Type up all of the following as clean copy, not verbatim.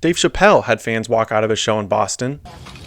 Dave Chapelle had fans walk out of a show in Boston.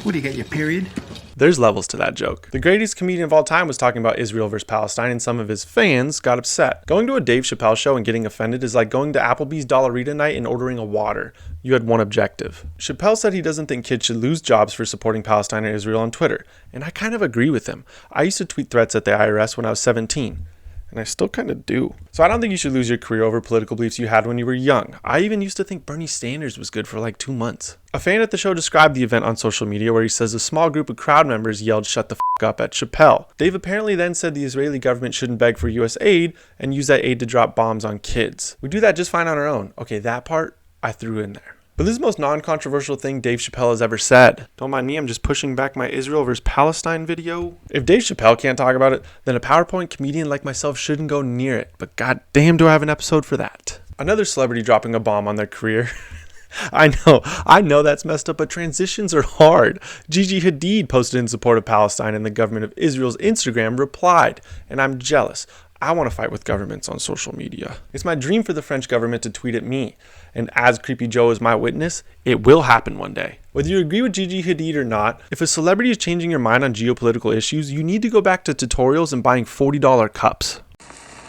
What do you get, your period? There's levels to that joke. The greatest comedian of all time was talking about Israel versus Palestine, and some of his fans got upset. Going to a Dave Chapelle show and getting offended is like going to Applebee's Dollarita night and ordering a water. You had one objective. Chapelle said he doesn't think kids should lose jobs for supporting Palestine or Israel on Twitter, and I kind of agree with him. I used to tweet threats at the IRS when I was 17. And I still kind of do. So I don't think you should lose your career over political beliefs you had when you were young. I even used to think Bernie Sanders was good for like 2 months. A fan at the show described the event on social media where he says a small group of crowd members yelled "shut the f*** up" at Chapelle. Dave apparently then said the Israeli government shouldn't beg for US aid and use that aid to drop bombs on kids. We do that just fine on our own. Okay, that part I threw in there. But this is the most non-controversial thing Dave Chapelle has ever said. Don't mind me, I'm just pushing back my Israel versus Palestine video. If Dave Chapelle can't talk about it, then a PowerPoint comedian like myself shouldn't go near it. But goddamn, do I have an episode for that. Another celebrity dropping a bomb on their career. I know that's messed up, but transitions are hard. Gigi Hadid posted in support of Palestine, and the government of Israel's Instagram replied, and I'm jealous. I want to fight with governments on social media. It's my dream for the French government to tweet at me. And as Creepy Joe is my witness, it will happen one day. Whether you agree with Gigi Hadid or not, if a celebrity is changing your mind on geopolitical issues, you need to go back to tutorials and buying $40 cups.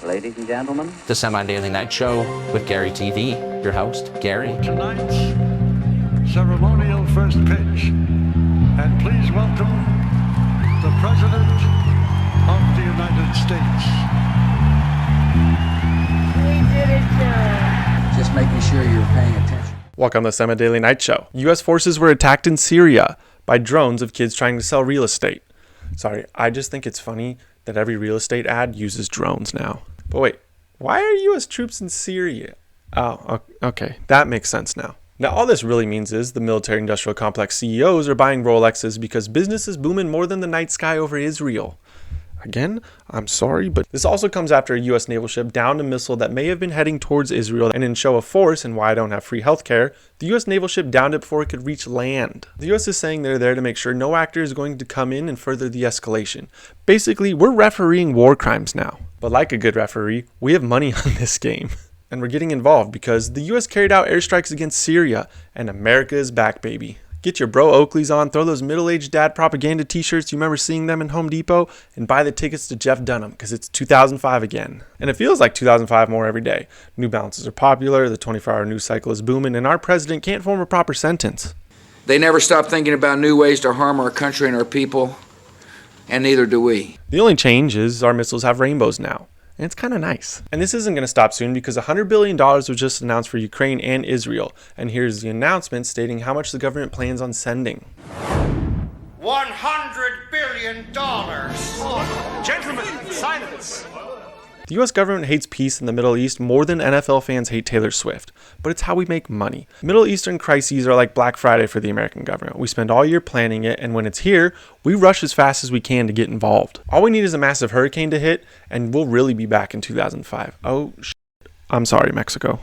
Ladies and gentlemen, the Semi-Daily Night Show with Gary TV, your host, Gary. Tonight's ceremonial first pitch. And please welcome the President of the United States. Just making sure you're paying attention. Welcome to the Semi-Daily Night Show. U.S. forces were attacked in Syria by drones of kids trying to sell real estate. Sorry, I just think it's funny that every real estate ad uses drones now. But wait, why are U.S. troops in Syria? Oh, okay, that makes sense now. Now, all this really means is the military-industrial complex CEOs are buying Rolexes because business is booming more than the night sky over Israel. Again, I'm sorry, but this also comes after a U.S. naval ship downed a missile that may have been heading towards Israel, and in show of force and why I don't have free healthcare, the U.S. naval ship downed it before it could reach land. The U.S. is saying they're there to make sure no actor is going to come in and further the escalation. Basically, we're refereeing war crimes now. But like a good referee, we have money on this game. And we're getting involved because the U.S. carried out airstrikes against Syria, and America is back, baby. Get your bro Oakleys on, throw those middle-aged dad propaganda t-shirts, you remember seeing them in Home Depot, and buy the tickets to Jeff Dunham, because it's 2005 again. And it feels like 2005 more every day. New Balances are popular, the 24-hour news cycle is booming, and our president can't form a proper sentence. They never stop thinking about new ways to harm our country and our people, and neither do we. The only change is our missiles have rainbows now. And it's kind of nice. And this isn't going to stop soon because $100 billion was just announced for Ukraine and Israel. And here's the announcement stating how much the government plans on sending. $100 billion. Gentlemen, silence. The U.S. government hates peace in the Middle East more than NFL fans hate Taylor Swift, but it's how we make money. Middle Eastern crises are like Black Friday for the American government. We spend all year planning it, and when it's here, we rush as fast as we can to get involved. All we need is a massive hurricane to hit, and we'll really be back in 2005. Oh, shit. I'm sorry, Mexico.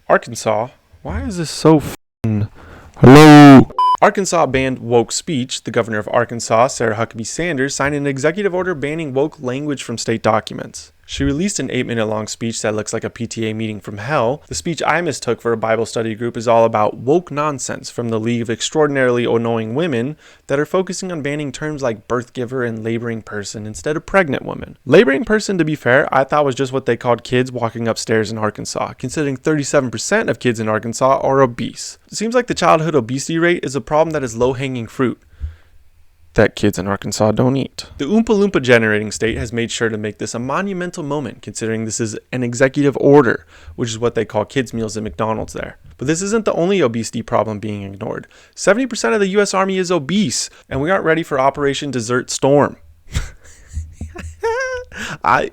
Arkansas? Why is this so f***ing... Hello? Arkansas banned woke speech. The governor of Arkansas, Sarah Huckabee Sanders, signed an executive order banning woke language from state documents. She released an 8-minute-long speech that looks like a PTA meeting from hell. The speech I mistook for a Bible study group is all about woke nonsense from the League of Extraordinarily Annoying Women that are focusing on banning terms like birth giver and laboring person instead of pregnant woman. Laboring person, to be fair, I thought was just what they called kids walking upstairs in Arkansas, considering 37% of kids in Arkansas are obese. It seems like the childhood obesity rate is a problem that is low-hanging fruit that kids in Arkansas don't eat. The Oompa Loompa generating state has made sure to make this a monumental moment, considering this is an executive order, which is what they call kids' meals at McDonald's there. But this isn't the only obesity problem being ignored. 70% of the U.S. Army is obese, and we aren't ready for Operation Desert Storm.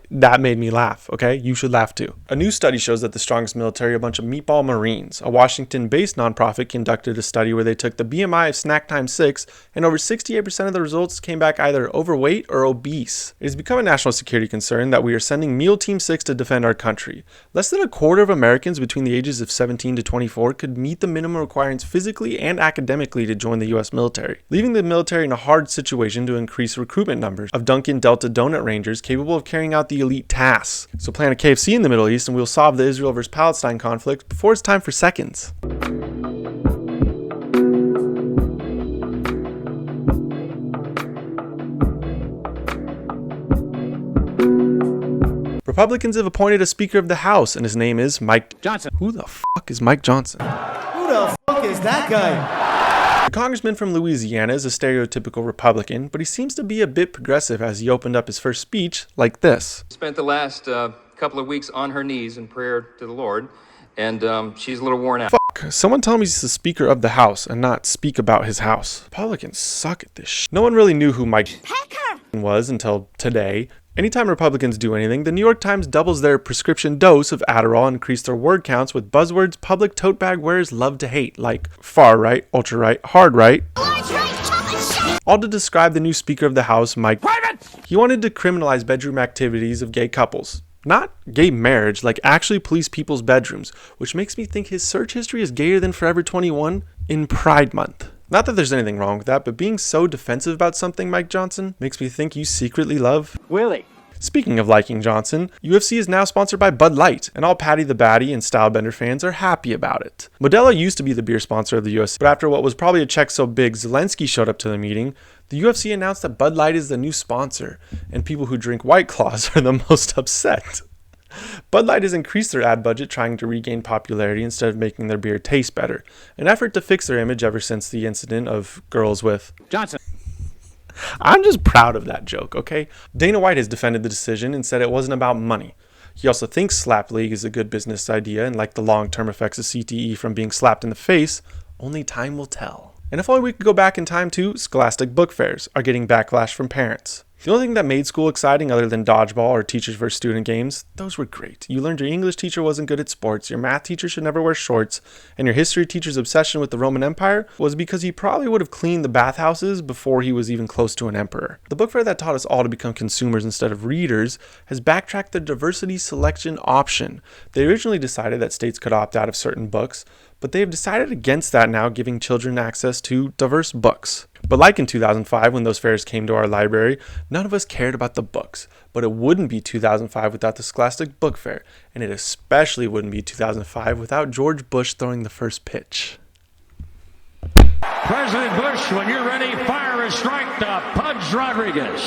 That made me laugh, okay? You should laugh too. A new study shows that the strongest military are a bunch of meatball Marines. A Washington-based nonprofit conducted a study where they took the BMI of Snack Time 6, and over 68% of the results came back either overweight or obese. It has become a national security concern that we are sending Meal Team 6 to defend our country. Less than a quarter of Americans between the ages of 17 to 24 could meet the minimum requirements physically and academically to join the U.S. military, leaving the military in a hard situation to increase recruitment numbers of Dunkin' Delta Donut Rangers capable capable of carrying out the elite tasks. So plant a KFC in the Middle East and we'll solve the Israel versus Palestine conflict before it's time for seconds. Republicans have appointed a Speaker of the House, and his name is Mike Johnson. Who the fuck is Mike Johnson? Who the fuck is that guy? The congressman from Louisiana is a stereotypical Republican, but he seems to be a bit progressive as he opened up his first speech like this. Spent the last couple of weeks on her knees in prayer to the Lord, and she's a little worn out. Fuck, someone tell me he's the Speaker of the House and not speak about his house. Republicans suck at this shit. No one really knew who Mike was until today. Anytime Republicans do anything, the New York Times doubles their prescription dose of Adderall and increase their word counts with buzzwords public tote bag wearers love to hate, like far right, ultra right, hard right. All to describe the new Speaker of the House, Mike. He wanted to criminalize bedroom activities of gay couples. Not gay marriage, like actually police people's bedrooms, which makes me think his search history is gayer than Forever 21 in Pride Month. Not that there's anything wrong with that, but being so defensive about something, Mike Johnson, makes me think you secretly love Willie. Speaking of liking Johnson, UFC is now sponsored by Bud Light, and all Patty the Batty and Stylebender fans are happy about it. Modelo used to be the beer sponsor of the UFC, but after what was probably a check so big Zelensky showed up to the meeting, the UFC announced that Bud Light is the new sponsor, and people who drink White Claws are the most upset. Bud Light has increased their ad budget trying to regain popularity instead of making their beer taste better, an effort to fix their image ever since the incident of girls with Johnson. I'm just proud of that joke, okay? Dana White has defended the decision and said it wasn't about money. He also thinks Slap League is a good business idea, and like the long-term effects of CTE from being slapped in the face, only time will tell. And if only we could go back in time too, Scholastic book fairs are getting backlash from parents. The only thing that made school exciting other than dodgeball or teachers versus student games, those were great. You learned your English teacher wasn't good at sports, your math teacher should never wear shorts, and your history teacher's obsession with the Roman Empire was because he probably would have cleaned the bathhouses before he was even close to an emperor. The book fair that taught us all to become consumers instead of readers has backtracked the diversity selection option. They originally decided that states could opt out of certain books, but they have decided against that now, giving children access to diverse books. But like in 2005, when those fairs came to our library, none of us cared about the books. But it wouldn't be 2005 without the Scholastic Book Fair, and it especially wouldn't be 2005 without George Bush throwing the first pitch. President Bush, when you're ready, fire a strike to Pudge Rodriguez.